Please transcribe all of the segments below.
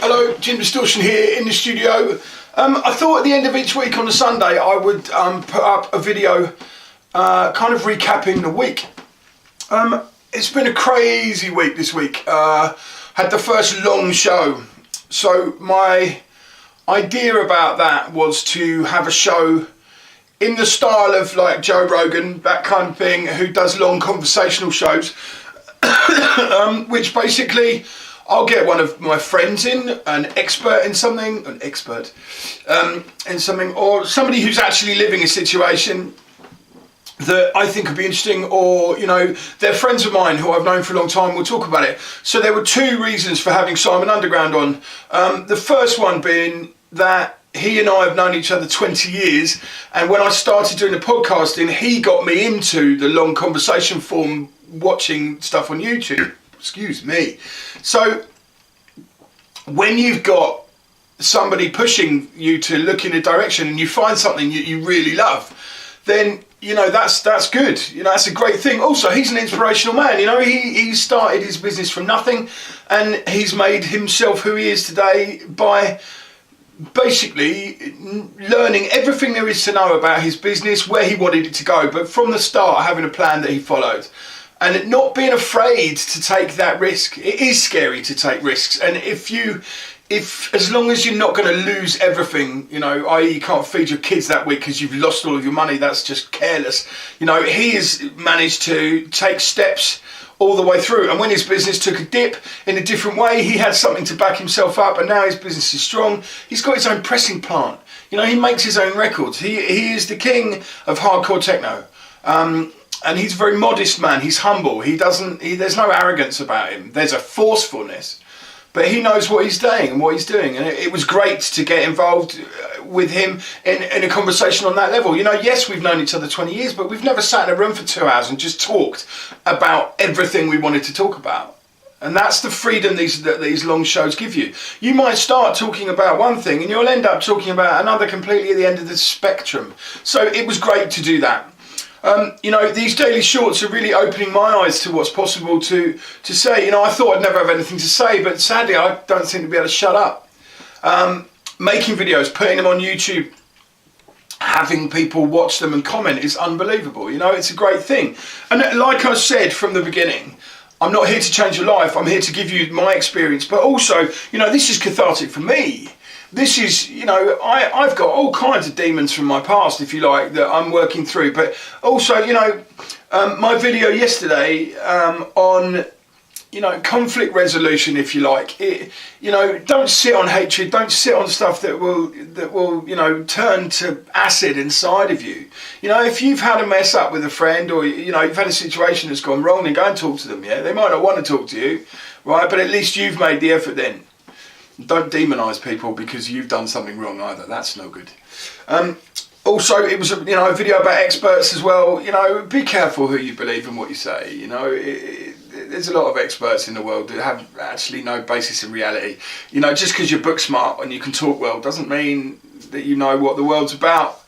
Hello, Jim Distortion here in the studio. I thought at the end of each week on a Sunday I would put up a video kind of recapping the week. It's been a crazy week this week. Had the first long show. So my idea about that was to have a show in the style of like Joe Rogan, that kind of thing, who does long conversational shows, which basically I'll get one of my friends in, an expert in something, or somebody who's actually living a situation that I think would be interesting, or, you know, they're friends of mine who I've known for a long time, we'll talk about it. So there were two reasons for having Simon Underground on. The first one being that he and I have known each other 20 years, and when I started doing the podcasting, he got me into the long conversation form, watching stuff on YouTube. Excuse me. So when you've got somebody pushing you to look in a direction and you find something you really love, then, you know, that's good. You know, that's a great thing. Also, he's an inspirational man. You know, he started his business from nothing, and he's made himself who he is today by basically learning everything there is to know about his business, where he wanted it to go, but from the start having a plan that he followed. And not being afraid to take that risk. It is scary to take risks, and if as long as you're not going to lose everything, you know, i.e. you can't feed your kids that week because you've lost all of your money, that's just careless. You know, he has managed to take steps all the way through, and when his business took a dip in a different way, he had something to back himself up, and now his business is strong. He's got his own pressing plant. You know, he makes his own records. He is the king of hardcore techno. And he's a very modest man. He's humble. There's no arrogance about him. There's a forcefulness, but he knows what he's doing and what he's doing. And it was great to get involved with him in a conversation on that level. You know, yes, we've known each other 20 years, but we've never sat in a room for 2 hours and just talked about everything we wanted to talk about. And that's the freedom that these long shows give you. You might start talking about one thing and you'll end up talking about another completely at the end of the spectrum. So it was great to do that. You know, these daily shorts are really opening my eyes to what's possible to say. You know, I thought I'd never have anything to say, but sadly I don't seem to be able to shut up. Making videos, putting them on YouTube, having people watch them and comment is unbelievable. You know, it's a great thing. And like I said from the beginning, I'm not here to change your life. I'm here to give you my experience, but also, you know, this is cathartic for me. This is, you know, I've got all kinds of demons from my past, if you like, that I'm working through. But also, you know, my video yesterday on, you know, conflict resolution, if you like. You know, don't sit on hatred. Don't sit on stuff that will, you know, turn to acid inside of you. You know, if you've had a mess up with a friend, or, you know, you've had a situation that's gone wrong, then go and talk to them, yeah? They might not want to talk to you, right? But at least you've made the effort then. Don't demonise people because you've done something wrong either. That's no good. Also, it was a video about experts as well. You know, be careful who you believe and what you say. You know, there's a lot of experts in the world that have actually no basis in reality. You know, just because you're book smart and you can talk well doesn't mean that you know what the world's about.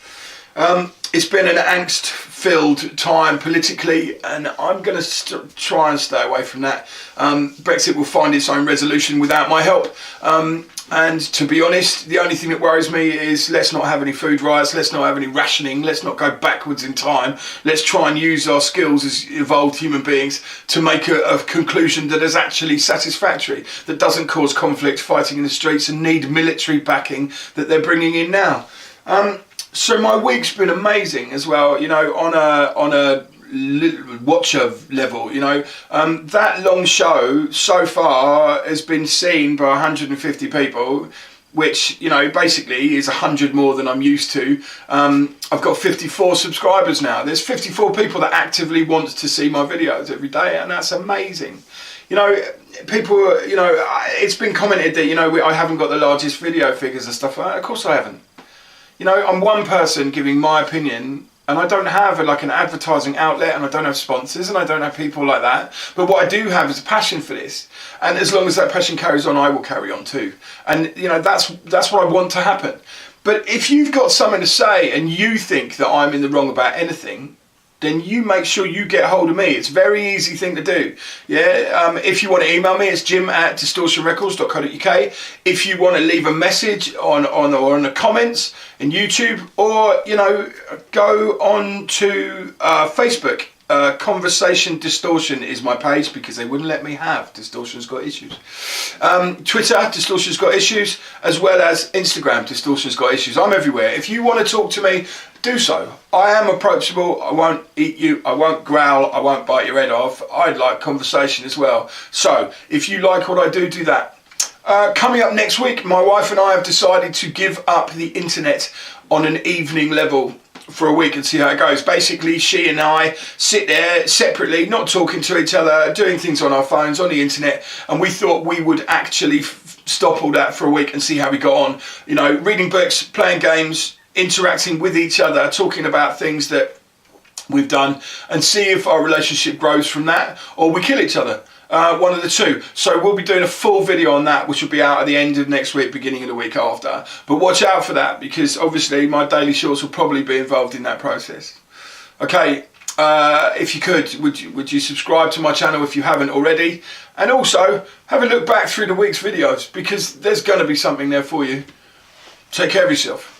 It's been an angst-filled time politically, and I'm going to try and stay away from that. Brexit will find its own resolution without my help. And to be honest, the only thing that worries me is let's not have any food riots, let's not have any rationing, let's not go backwards in time. Let's try and use our skills as evolved human beings to make a conclusion that is actually satisfactory, that doesn't cause conflict, fighting in the streets, and need military backing that they're bringing in now. So my week's been amazing as well, you know, on a watcher level, you know. That long show so far has been seen by 150 people, which, you know, basically is 100 more than I'm used to. I've got 54 subscribers now. There's 54 people that actively want to see my videos every day, and that's amazing. You know, people, you know, it's been commented that, you know, I haven't got the largest video figures and stuff like that. Of course I haven't. You know, I'm one person giving my opinion, and I don't have like an advertising outlet, and I don't have sponsors, and I don't have people like that. But what I do have is a passion for this, and as long as that passion carries on, I will carry on too. And you know, that's what I want to happen. But if you've got something to say and you think that I'm in the wrong about anything, then you make sure you get hold of me. It's a very easy thing to do. Yeah. If you want to email me, it's jim@distortionrecords.co.uk. If you want to leave a message on the comments in YouTube, or go on to Facebook. Conversation Distortion is my page, because they wouldn't let me have Distortion's Got Issues. Twitter, Distortion's Got Issues, as well as Instagram, Distortion's Got Issues. I'm everywhere. If you want to talk to me, do so. I am approachable. I won't eat you. I won't growl. I won't bite your head off. I'd like conversation as well. So if you like what I do, do that. Coming up next week, my wife and I have decided to give up the internet on an evening level for a week and see how it goes. Basically, she and I sit there separately, not talking to each other, doing things on our phones, on the internet, and we thought we would actually stop all that for a week and see how we got on. Reading books, playing games, interacting with each other, talking about things that we've done, and see if our relationship grows from that, or we kill each other. One of the two. So we'll be doing a full video on that, which will be out at the end of next week, beginning of the week after. But watch out for that, because obviously my daily shorts will probably be involved in that process. Okay, if you could, would you subscribe to my channel if you haven't already? And also, have a look back through the week's videos, because there's going to be something there for you. Take care of yourself.